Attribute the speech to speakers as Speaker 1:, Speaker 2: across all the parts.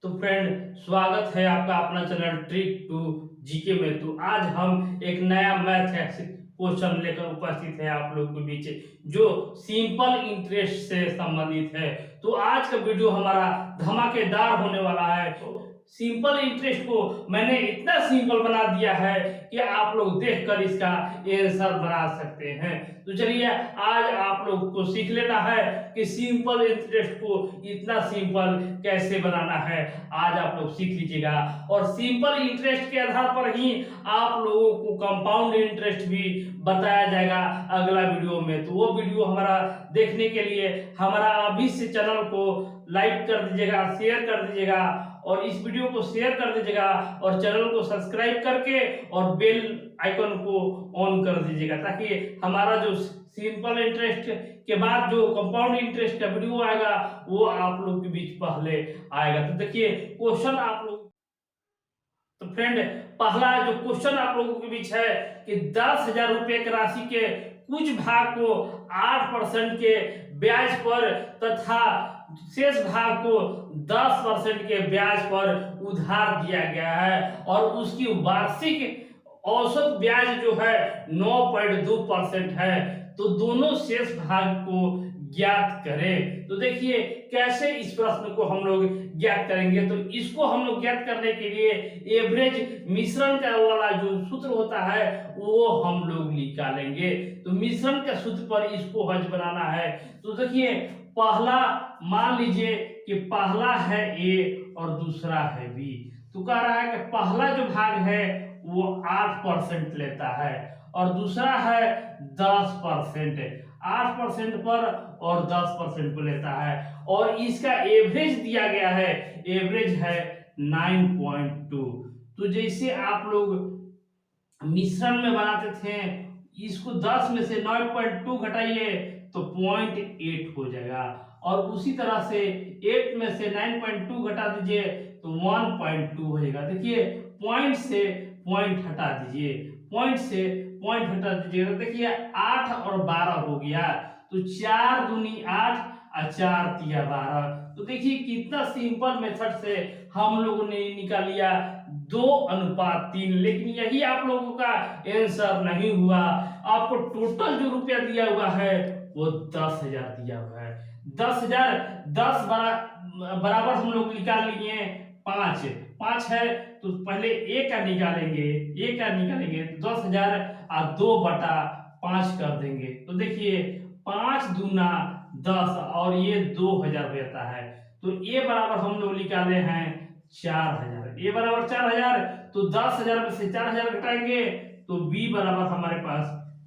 Speaker 1: तो फ्रेंड, स्वागत है आपका अपना चैनल ट्रिक टू जीके में। तो आज हम एक नया मैथ क्वेश्चन लेकर उपस्थित है आप लोग के बीच, जो सिंपल इंटरेस्ट से संबंधित है। तो आज का वीडियो हमारा धमाकेदार होने वाला है। तो सिंपल इंटरेस्ट को मैंने इतना सिंपल बना दिया है कि आप लोग देखकर इसका आंसर बना सकते हैं। तो चलिए, आज आप लोग को सीख लेना है कि सिंपल इंटरेस्ट को इतना सिंपल कैसे बनाना है। आज आप लोग सीख लीजिएगा, और सिंपल इंटरेस्ट के आधार पर ही आप लोगों को कंपाउंड इंटरेस्ट भी बताया जाएगा अगला वीडियो में। तो वो वीडियो हमारा देखने के लिए हमारा अभी से चैनल को लाइक कर दीजिएगा, शेयर कर दीजिएगा, और इस वीडियो को शेयर कर दीजिएगा, और चैनल को सब्सक्राइब करके और बेल आइकन को ऑन कर दीजिएगा, ताकि हमारा जो सिंपल इंटरेस्ट के बाद जो कंपाउंड इंटरेस्ट का वीडियो आएगा वो आप लोग के बीच पहले आएगा। तो देखिए क्वेश्चन आप लोग, तो फ्रेंड, पहला जो क्वेश्चन आप लोगों के बीच है कि 10,000 रुपए की राशि के कुछ भाग को 8% के ब्याज पर तथा शेष भाग को 10% के ब्याज पर उधार दिया गया है, और उसकी वार्षिक औसत ब्याज जो है 9.2% है। तो दोनों शेष भाग को ज्ञात करें। तो देखिए कैसे इस प्रश्न को हम लोग ज्ञात करेंगे। तो इसको हम लोग ज्ञात करने के लिए एवरेज मिश्रण का वाला जो सूत्र होता है वो हम लोग निकालेंगे। तो मिश्रण के सूत्र पर इसको हज बनाना है। तो देखिए, पहला मान लीजिए कि पहला है ए और दूसरा है बी। तो कह रहा है कि पहला जो भाग है वो 8% लेता है, और दूसरा है 10%। 8% पर और 10% पर लेता है, और इसका एवरेज दिया गया है, एवरेज है 9.2। तो जैसे आप लोग मिश्रण में बनाते थे, इसको 10 में से 9.2 घटाइए तो 0.8 हो जाएगा, और उसी तरह से 8 में से 9.2 घटा दीजिए तो 1.2 हो जाएगा। देखिए, पॉइंट से पॉइंट हटा दीजिए, पॉइंट से पॉइंट हटा दीजिए, तो देखिए 8 और 12 हो गया। तो 4 दूनी 8 और 4 तिया 12। तो देखिए कितना सिंपल मेथड से हम लोगों ने निकाल लिया 2:3। लेकिन यही आप लोगों का आंसर नहीं हुआ। आपको टोटल जो रुपया दिया हुआ है वो 10,000 दिया हुआ है। 10,000 10 बराबर हम लोग निकाल लिए 5। 5 है तो पहले ए का निकालेंगे, ए का निकालेंगे तो 10,000 और 2/5 कर देंगे। तो देखिए 5 दूना 10, और ये 2,000 हो जाता है। तो ए बराबर हम लोग निकाले हैं 4,000। ए बराबर 4,000, तो 10,000 में से 4,000 घटाएंगे तो बी बराबर हमारे पास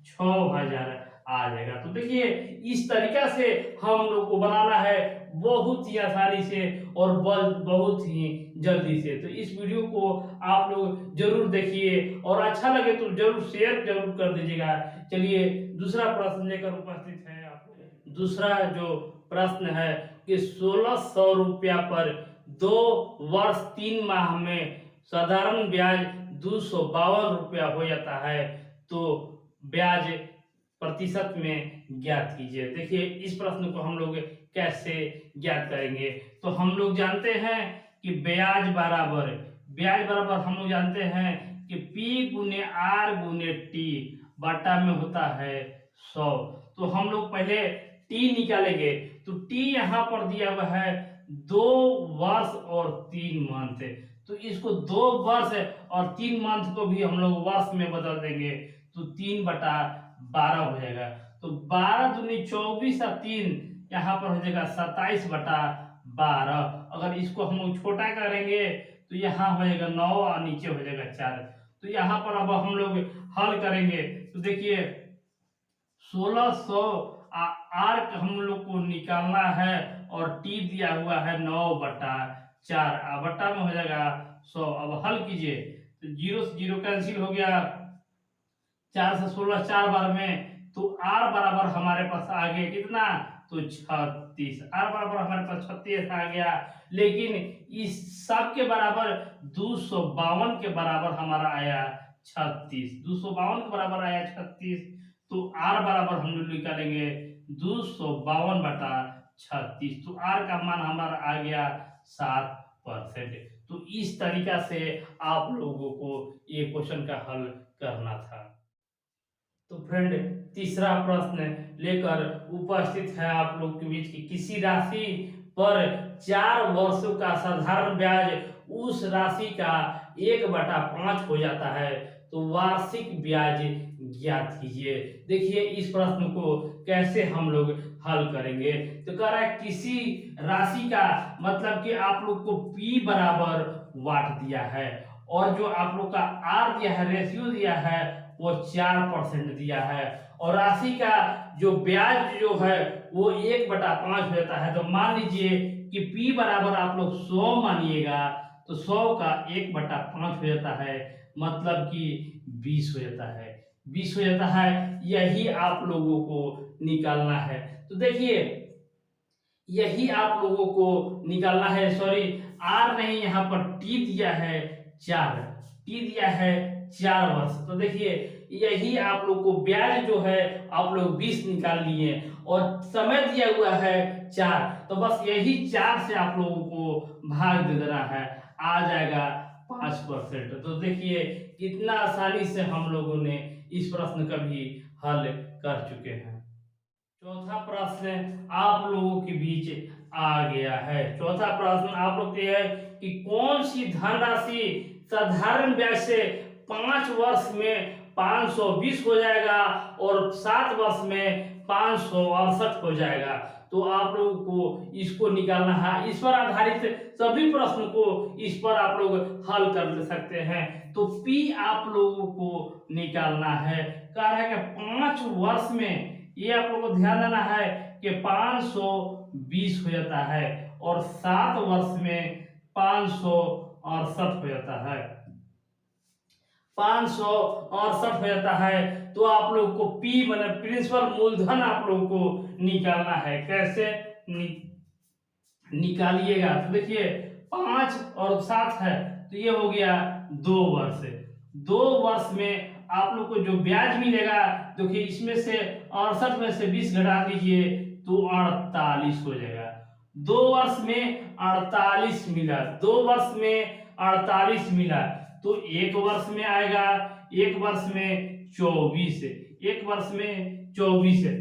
Speaker 1: 6,000 आ जाएगा। तो देखिए इस तरीका से हम लोग को बनाना है, बहुत ही आसानी से और बहुत ही जल्दी से। तो इस वीडियो को आप लोग जरूर देखिए, और अच्छा लगे तो जरूर शेयर जरूर कर दीजिएगा। चलिए दूसरा प्रश्न लेकर उपस्थित है आप लोग। दूसरा जो प्रश्न है कि 1,600 रुपया पर 2 वर्ष 3 माह में साधारण ब्याज 252 रुपया हो जाता है, तो ब्याज प्रतिशत में ज्ञात कीजिए। देखिए इस प्रश्न को हम लोग कैसे ज्ञात करेंगे। तो हम लोग जानते हैं कि ब्याज बराबर हम लोग जानते हैं कि P गुने R गुने T बटा में होता है 100। तो हम लोग पहले T निकालेंगे। तो T यहाँ पर दिया हुआ है 2 वर्ष और 3 मंथ। तो इसको 2 वर्ष और 3 मंथ को भी हम लोग वर्ष में बदल देंगे, तो 3/12 हो जाएगा। तो 12 दूनी 24 और 3 यहाँ पर हो जाएगा 27/12। अगर इसको हम लोग छोटा करेंगे तो यहाँ हो जाएगा 9 और नीचे हो जाएगा 4। तो यहाँ पर अब हम लोग हल करेंगे। तो देखिए 1,600 आर हम लोग को निकालना है, और टी दिया हुआ है 9/4, बट्टा में हो जाएगा 100। अब हल कीजिए तो 0 से 0 कैंसिल हो गया, 4 से 16 4 बार में, तो आर बराबर हमारे पास आ गया कितना, तो 36। आर बराबर हमारे पास 36 आ गया। लेकिन इस सब के बराबर 252 के बराबर हमारा आया 36। 252 के बराबर आया 36। तो आर बराबर हम लोग निकालेंगे 252/36। तो आर का मान हमारा आ गया 7। परसेंट। तो इस तरीका से आप लोगों को ये क्वेश्चन का हल करना था। तो फ्रेंड, तीसरा प्रश्न लेकर उपस्थित है आप लोग के बीच की, किसी राशि पर 4 वर्षों का साधारण ब्याज उस राशि का 1/5 हो जाता है, तो वार्षिक ब्याज ज्ञात कीजिए। देखिए इस प्रश्न को कैसे हम लोग हल करेंगे। तो कह रहा है किसी राशि का, मतलब कि आप लोग को P बराबर वाट दिया है, और जो आप लोग का आर दिया है, रेशियो दिया है, वो 4% दिया है, और राशि का जो ब्याज जो है वो 1/5 हो जाता है। तो मान लीजिए कि P बराबर आप लोग 100 मानिएगा, तो 100 का 1/5 हो जाता है, मतलब कि 20 हो जाता है। 20 हो जाता है, यही आप लोगों को निकालना है। तो देखिए यही आप लोगों को निकालना है। सॉरी, आर नहीं, यहाँ पर टी दिया है 4, टी दिया है 4 वर्ष। तो देखिए यही आप लोग को ब्याज जो है आप लोग 20 निकाल लिए, और समय दिया हुआ है 4, तो बस यही 4 से आप लोगों को भाग दे देना है, आ जाएगा 5%। तो देखिए कितना आसानी से हम लोगों ने इस प्रश्न का भी हल कर चुके हैं। चौथा प्रश्न आप लोगों के बीच आ गया है। चौथा प्रश्न आप लोग के है कि कौन सी धनराशि साधारण ब्याज से 5 वर्ष में 520 हो जाएगा और 7 वर्ष में 568 हो जाएगा। तो आप लोगों को इसको निकालना है। इस पर आधारित सभी प्रश्न को इस पर आप लोग हल कर सकते हैं। तो P आप लोगों को निकालना है। कह रहा है कि 5 वर्ष में, ये आप लोगों को ध्यान देना है कि 520 हो जाता है, और 7 वर्ष में 568 हो जाता है। 568 हो जाता है। तो आप लोग को P मतलब प्रिंसिपल मूलधन आप लोग को निकालना है। कैसे निकालिएगा? तो देखिए 5 और 7 है, तो ये हो गया 2 वर्ष। 2 वर्ष में आप लोग को जो ब्याज मिलेगा, देखिए इसमें से 68 में से 20 घटा दीजिए तो 48 हो जाएगा। 2 वर्ष में 48 मिला, 2 वर्ष में 48 मिला, तो 1 वर्ष में आएगा, 1 वर्ष में 24, 1 वर्ष में 24 है।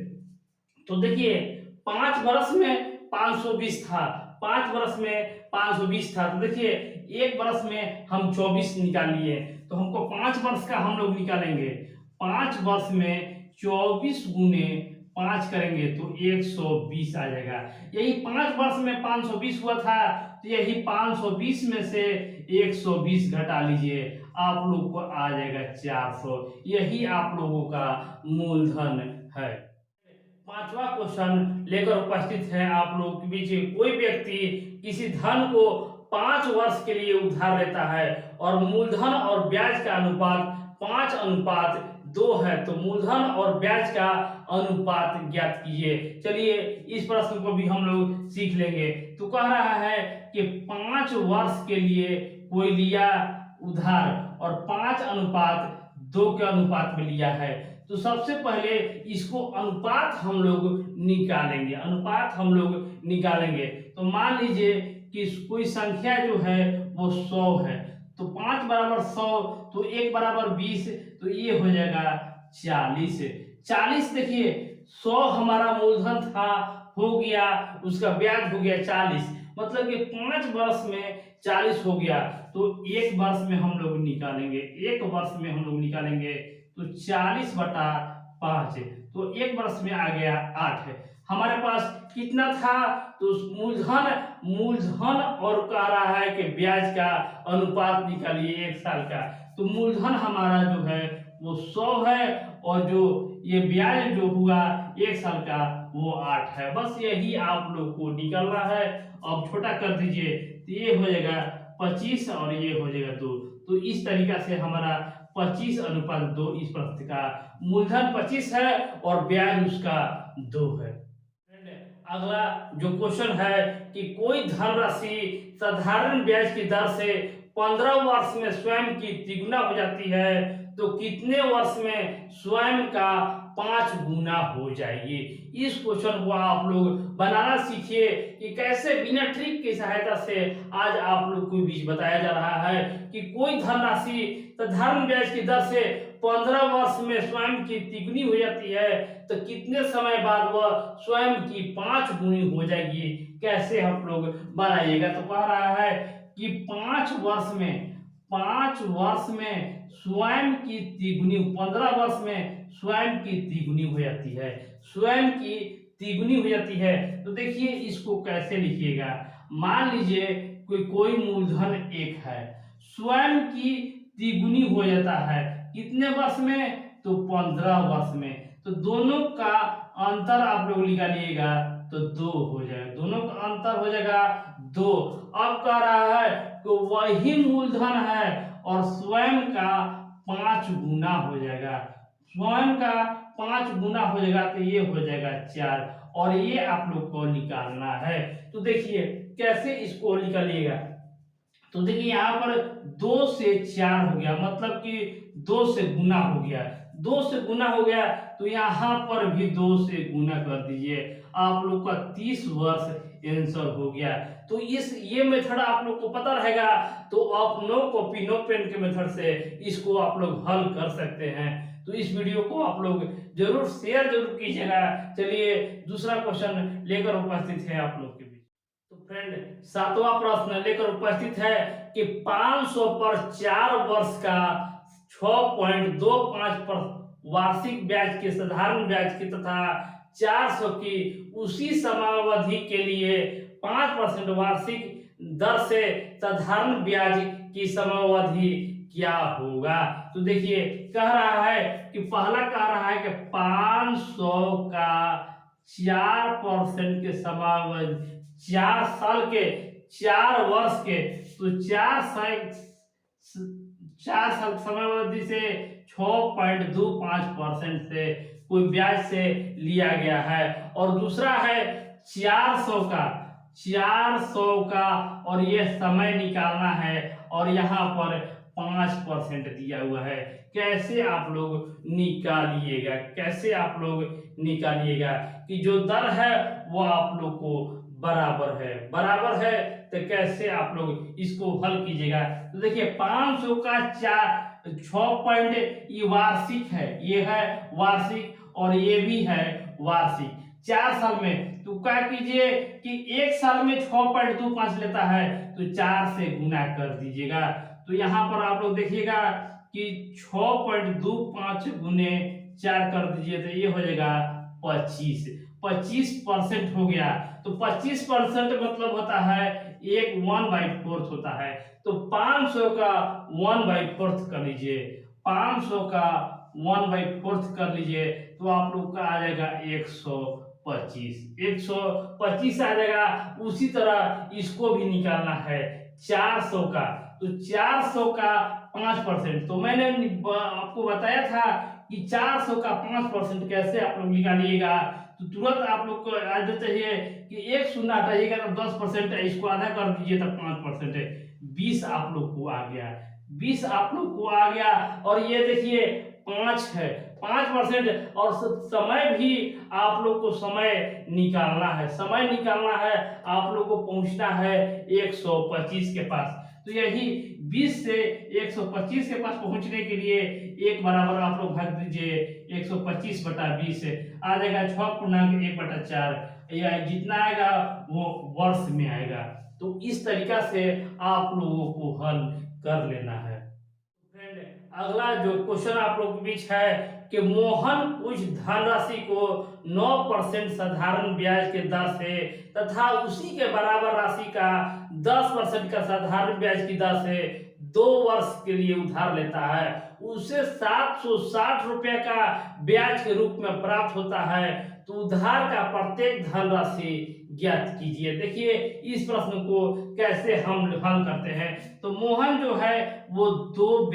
Speaker 1: तो देखिए 5 वर्ष में 520 था, 5 वर्ष में 520 था, तो देखिए 1 वर्ष में हम 24 निकाल लिए, तो हमको 5 वर्ष का हम लोग निकालेंगे। 5 वर्ष में 24 गुने 5 करेंगे तो 120 आ जाएगा। यही 5 वर्ष में 520 हुआ था, तो यही 520 में से 120 घटा लीजिए, आप लोग को आ जाएगा 400। यही आप लोगों का मूलधन है। पांचवा क्वेश्चन लेकर उपस्थित है आप लोगों के बीच। कोई व्यक्ति किसी धन को 5 वर्ष के लिए उधार लेता है और मूलधन और ब्याज का अनुपात 5:2 है, तो मूलधन और ब्याज का अनुपात ज्ञात कीजिए। चलिए इस प्रश्न को भी हम लोग सीख लेंगे। तो कह रहा है कि 5 वर्ष के लिए कोई लिया उधार और 5:2 के अनुपात में लिया है, तो सबसे पहले इसको अनुपात हम लोग निकालेंगे। अनुपात हम लोग निकालेंगे तो मान लीजिए कि कोई संख्या जो है वो 100 है, तो 5 बराबर 100, तो 1 बराबर 20, तो ये हो जाएगा 40। 40 देखिए 100 हमारा मूलधन था, हो गया, उसका ब्याज हो गया 40, मतलब कि 5 वर्ष में 40 हो गया, तो 1 वर्ष में हम लोग निकालेंगे। 1 वर्ष में हम लोग निकालेंगे तो 40/5, तो 1 वर्ष में आ गया 8 है। हमारे पास कितना था? तो मूलधन और कह रहा है कि ब्याज का अनुपात निकालिए 1 साल का, तो मूलधन हमारा जो है वो 100 है, और जो ये ब्याज जो हुआ 1 साल का वो 8 है। बस यही आप लोग को निकालना है। अब छोटा कर दीजिए, तो ये हो जाएगा 25 और ये हो जाएगा 2। तो इस तरीका से हमारा 25:2 इस प्रश्न का मूलधन 25 है और ब्याज उसका 2 है। अगला जो क्वेश्चन है कि कोई धनराशि साधारण ब्याज की दर से 15 वर्ष में स्वयं की तिगुना हो जाती है, तो कितने वर्ष में स्वयं का 5 गुना हो जाएगी। इस क्वेश्चन को आप लोग बनाना सीखिए कि कैसे बिना ट्रिक की सहायता से आज आप लोग को बीच बताया जा रहा है कि कोई धनराशि साधारण ब्याज की दर से 15 वर्ष में स्वयं की तिगुनी हो जाती है तो कितने समय बाद वह स्वयं की 5 गुनी हो जाएगी, कैसे हम लोग बनाइएगा। तो कह रहा है कि 5 वर्ष में स्वयं की तिगुनी, 15 वर्ष में स्वयं की तिगुनी हो जाती है, स्वयं की तिगुनी हो जाती है। तो देखिए इसको कैसे लिखिएगा। मान लीजिए कोई मूलधन 1 है, स्वयं की तिगुनी हो जाता है कितने वर्ष में, तो 15 वर्ष में। तो दोनों का अंतर आप लोग निकालिएगा तो 2 हो जाएगा, दोनों का अंतर हो जाएगा 2। अब कह रहा है तो वही मूलधन है और स्वयं का 5 गुना हो जाएगा, स्वयं का 5 गुना हो जाएगा तो ये हो जाएगा 4 और ये आप लोग को निकालना है। तो देखिए कैसे इसको निकालिएगा। तो देखिए यहाँ पर 2 से 4 हो गया, मतलब कि 2 से गुना हो गया, 2 से गुना हो गया तो यहाँ पर भी 2 से गुना कर दीजिए, आप लोग का 30 वर्ष आंसर हो गया। तो ये मेथड आप लोग को पता रहेगा तो आप नो कॉपी नो पेन के मेथड से इसको आप लोग हल कर सकते हैं। तो इस वीडियो को आप लोग जरूर शेयर जरूर कीजिएगा। चलिए दूसरा क्वेश्चन लेकर उपस्थित है आप लोग के बीच। तो फ्रेंड 7वां प्रश्न लेकर उपस्थित है कि 500 पर 4 वर्ष का 6.25% वार्षिक ब्याज के साधारण ब्याज की तथा 400 की उसी समावधि के लिए 5% वार्षिक दर से साधारण ब्याज की समावधि क्या होगा। तो देखिए कह रहा है कि पहला कह रहा है कि 500 का 4% के समावधि 4 साल के 4 वर्ष के, तो 4 साल समयावधि से 6.25% से कोई ब्याज से लिया गया है। और दूसरा है 400 का और ये समय निकालना है और यहाँ पर 5% दिया हुआ है। कैसे आप लोग निकालिएगा, कैसे आप लोग निकालिएगा कि जो दर है वो आप लोग को बराबर है तो कैसे आप लोग इसको हल कीजिएगा। तो देखिए 500 का 6 ये वार्षिक है, ये है वार्षिक और ये भी है वार्षिक 4 साल में। तो क्या कीजिए कि 1 साल में 6.25 लेता है तो 4 से गुना कर दीजिएगा। तो यहाँ पर आप लोग देखिएगा कि 6.25 गुने 4 कर दीजिए तो ये हो जाएगा 25% हो गया। तो 25% मतलब होता है 1/4 होता है। तो 500 का 1/4 कर लीजिए, 500 का 1/4 कर लीजिए तो आप लोग का आ जाएगा 125 आ जाएगा। उसी तरह इसको भी निकालना है 400 का, तो 400 का 5%। तो मैंने आपको बताया था कि 400 का 5% कैसे आप लोग निकालिएगा। तो तुरंत आप लोग को आदत चाहिए कि 1 शून्य हटाइएगा तो 10% है, इसको आधा कर दीजिए तो 5% है, 20 आप लोग को आ गया, 20 आप लोग को आ गया। और ये देखिए 5 है, 5% और समय भी आप लोग को समय निकालना है, समय निकालना है, आप लोग को पहुंचना है 125 के पास। तो यही 20 से 125 के पास पहुंचने के लिए 1 बराबर आप लोग भाग दीजिए 125/20 आ जाएगा 6.1/4, या जितना आएगा वो वर्ष में आएगा। तो इस तरीका से आप लोगों को हल कर लेना है। फ्रेंड अगला जो क्वेश्चन आप लोगों के बीच है कि मोहन कुछ धनराशि को 9% साधारण ब्याज के दर से तथा उसी के बराबर राशि का 10% का साधारण ब्याज की दर से 2 वर्ष के लिए उधार लेता है, उसे 760 रुपये का ब्याज के रूप में प्राप्त होता है। तो उधार का प्रत्येक धनराशि ज्ञात कीजिए। देखिए इस प्रश्न को कैसे हम हल करते हैं। तो मोहन जो है वो 2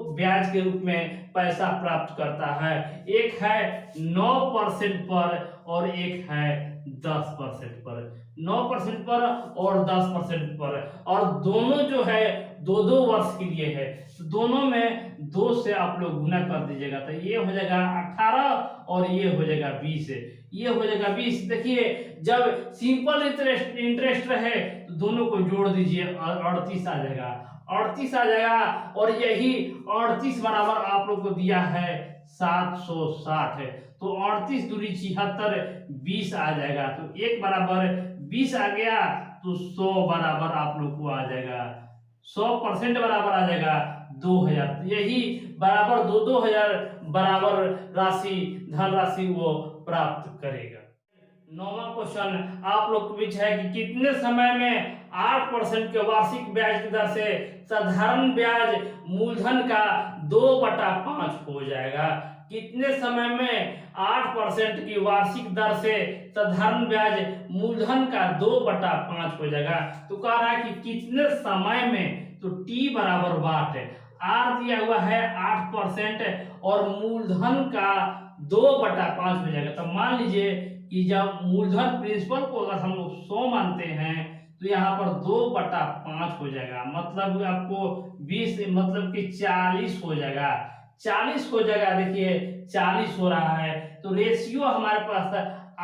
Speaker 1: ब्याज के रूप में पैसा प्राप्त करता है, एक है 9% पर और एक है 10% पर। 9% पर और 10% पर, और दोनों जो है 2-2 वर्ष के लिए है, तो दोनों में 2 से आप लोग गुना कर दीजिएगा, तो ये हो जाएगा 18 और ये हो जाएगा 20, ये हो जाएगा 20। देखिए जब सिंपल इंटरेस्ट रहे तो दोनों को जोड़ दीजिए और 38 आ जाएगा, 38 आ जाएगा, और यही 38 बराबर आप लोग को दिया है 760 है, तो 38 दूनी 76, 20 आ जाएगा, तो 1 बराबर 20 आ गया, तो 100 बराबर आप लोग को आ जाएगा, 100% बराबर आ जाएगा 2000, तो यही बराबर 2-2000 बराबर राशि धनराशि वो प्राप्त करेगा। 9वां क्वेश्चन आप लोग के बीच है कि कितने समय में 8% के वार्षिक ब्याज की दर से साधारण ब्याज मूलधन का 2/5 हो जाएगा। कितने समय में 8% की वार्षिक दर से साधारण ब्याज मूलधन का 2/5 हो जाएगा। तो कह रहा है कि कितने समय में, तो टी बराबर वाट है, आर दिया हुआ है 8% और मूलधन का 2/5 हो जाएगा। तो मान लीजिए कि जब मूलधन प्रिंसिपल को अगर हम लोग 100 मानते हैं तो यहाँ पर 2/5 हो जाएगा, मतलब आपको 20 मतलब कि 40 हो जाएगा, 40 हो जाएगा। देखिए 40 हो रहा है, तो रेशियो हमारे पास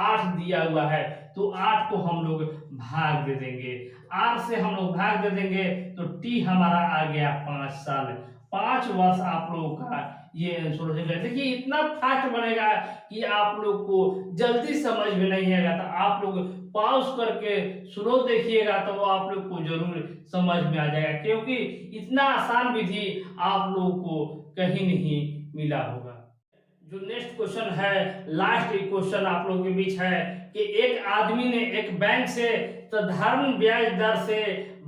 Speaker 1: 8 दिया हुआ है, तो 8 को हम लोग भाग दे देंगे, 8 से हम लोग भाग दे देंगे, तो टी हमारा आ गया 5 साल, 5 वर्ष आप लोगों का ये आंसर हो जाएगा। देखिए इतना फास्ट बनेगा कि आप लोग को जल्दी समझ में नहीं आएगा, तो आप लोग पॉज करके स्लो देखिएगा तो वो आप लोग को जरूर समझ में आ जाएगा, क्योंकि इतना आसान विधि आप लोगों को कहीं नहीं मिला होगा। जो नेक्स्ट क्वेश्चन है, लास्ट क्वेश्चन आप लोगों के बीच है कि एक आदमी ने एक बैंक से साधारण ब्याज दर से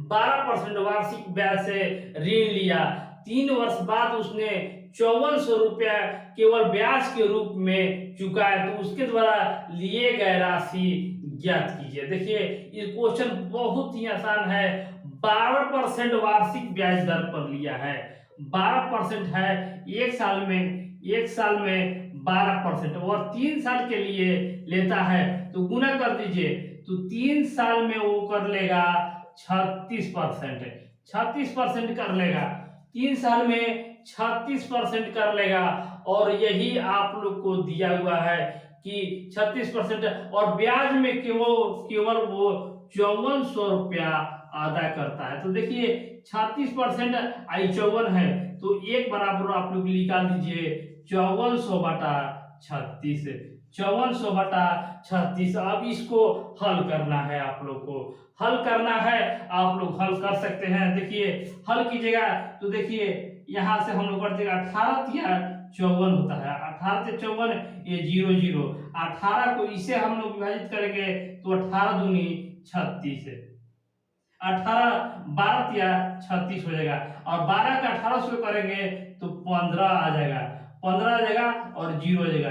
Speaker 1: 12% वार्षिक ब्याज से ऋण लिया, 3 वर्ष बाद उसने 5400 रुपया केवल ब्याज के रूप में चुकाया, तो उसके द्वारा लिए गए राशि ज्ञात कीजिए। देखिए ये क्वेश्चन बहुत ही आसान है, 12% वार्षिक ब्याज दर पर लिया है, 12% है, एक साल में 12% और 3 साल के लिए लेता है, तो गुना कर दीजिए, तो 3 साल में वो कर लेगा 36%, 36% कर लेगा, 3 साल में 36% कर लेगा, और यही आप लोग को दिया हुआ है कि 36%, और ब्याज में केवल वो 5400 रुपया अदा करता है। तो देखिए 36% आई 54 है, तो एक बराबर आप लोग निकाल दीजिए 5400/36, 5400/36। अब इसको हल करना है, आप लोग को हल करना है, आप लोग हल कर सकते हैं। देखिए हल कीजिएगा तो देखिए यहाँ से हम लोग कर देगा 18 या 54 होता है, 18 से 54 ये 0 0, 18 को इसे हम लोग विभाजित करेंगे तो 18 दूनी 36, 18 12 या 36 हो जाएगा, और 12 का 18 से करेंगे तो 15 आ जाएगा, 15 आ जाएगा और 0 हो जाएगा,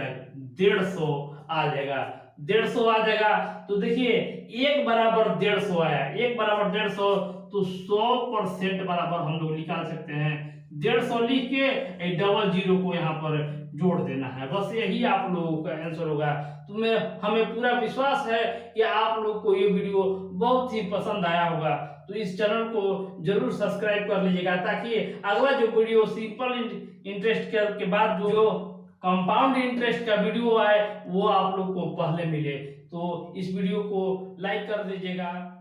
Speaker 1: 150 आ जाएगा, 150 आ जाएगा। तो देखिए 1 बराबर 150 आया, 1 बराबर 150, तो 100% बराबर हम लोग निकाल सकते हैं, 150 लिख के डबल 0 को यहाँ पर जोड़ देना है, बस यही आप लोगों का आंसर होगा। तो हमें पूरा विश्वास है कि आप लोग को ये वीडियो बहुत ही पसंद आया होगा, तो इस चैनल को जरूर सब्सक्राइब कर लीजिएगा, ताकि अगला जो वीडियो सिंपल इंटरेस्ट के बाद जो कंपाउंड इंटरेस्ट का वीडियो आए वो आप लोग को पहले मिले। तो इस वीडियो को लाइक कर दीजिएगा।